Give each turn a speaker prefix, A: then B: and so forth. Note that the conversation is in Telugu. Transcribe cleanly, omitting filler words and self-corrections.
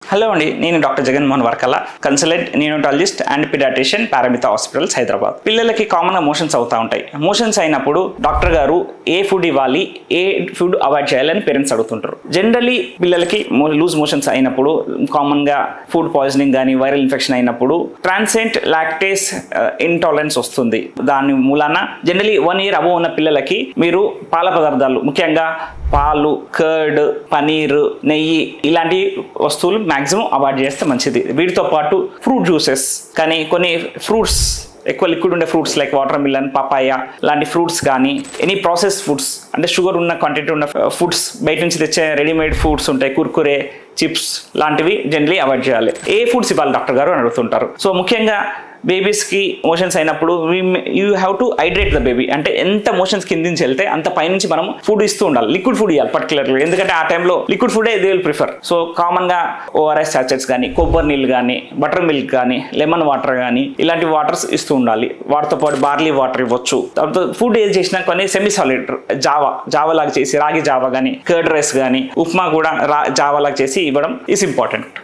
A: హలో అండి, నేను doctor Jaganmohan Varkala, consultant neonatologist and paediatrician Paramitha hospitals Hyderabad. పిల్లలకి కామన్గా మోషన్స్ అవుతూ ఉంటాయి. మోషన్స్ అయినప్పుడు డాక్టర్ గారు ఏ ఫుడ్ ఇవ్వాలి, ఏ ఫుడ్ అవాయిడ్ చేయాలని పేరెంట్స్ అడుగుతుంటారు. జనరలీ పిల్లలకి లూజ్ మోషన్స్ అయినప్పుడు కామన్గా ఫుడ్ పాయిజనింగ్ కానీ వైరల్ ఇన్ఫెక్షన్ అయినప్పుడు ట్రాన్సియంట్ లాక్టేస్ ఇంటాలరెన్స్ వస్తుంది. దాని మూలాన జనరలీ 1 year అబోవ్ ఉన్న పిల్లలకి మీరు పాల పదార్థాలు, ముఖ్యంగా పాలు, కర్డ్, పనీర్, నెయ్యి ఇలాంటి వస్తువులు మ్యాక్సిమం అవాయిడ్ చేస్తే మంచిది. వీటితో పాటు ఫ్రూట్ జ్యూసెస్ కానీ, కొన్ని ఫ్రూట్స్ ఎక్కువ లిక్విడ్ ఉండే fruits like watermelon, papaya లాంటి ఫ్రూట్స్ కానీ, ఎనీ ప్రాసెస్ ఫుడ్స్ అంటే షుగర్ ఉన్న క్వాంటిటీ ఉన్న ఫుడ్స్, బయట నుంచి తెచ్చే రెడీమేడ్ ఫుడ్స్ ఉంటాయి, కుర్కురే, చిప్స్ లాంటివి జనరలీ అవాయిడ్ చేయాలి. ఏ ఫుడ్స్ ఇవ్వాలి డాక్టర్ గారు అని అడుగుతుంటారు. సో ముఖ్యంగా బేబీస్కి మోషన్స్ అయినప్పుడు you have to hydrate the baby. అంటే ఎంత మోషన్స్ కింద నుంచి వెళ్తే అంత పైనుంచి మనం ఫుడ్ ఇస్తూ ఉండాలి. లిక్విడ్ ఫుడ్ ఇవ్వాలి పర్టికులర్గా, ఎందుకంటే ఆ టైంలో లిక్విడ్ ఫుడే దే విల్ ప్రిఫర్. సో కామన్గా ORS సాచెట్స్ కానీ, కొబ్బరి నీళ్ళు కానీ, బటర్ మిల్క్ కానీ, లెమన్ వాటర్ కానీ ఇలాంటి వాటర్స్ ఇస్తూ ఉండాలి. వాటితో పాటు బార్లీ వాటర్ ఇవ్వచ్చు. తర్వాత ఫుడ్ ఏది చేసినా కొన్ని సెమీ సాలిడ్ జావా లాగా చేసి, రాగి జావా కానీ, కర్డ్ రైస్ కానీ, ఉప్మా కూడా జావా లాగా చేసి ఇవ్వడం ఈజ్ ఇంపార్టెంట్.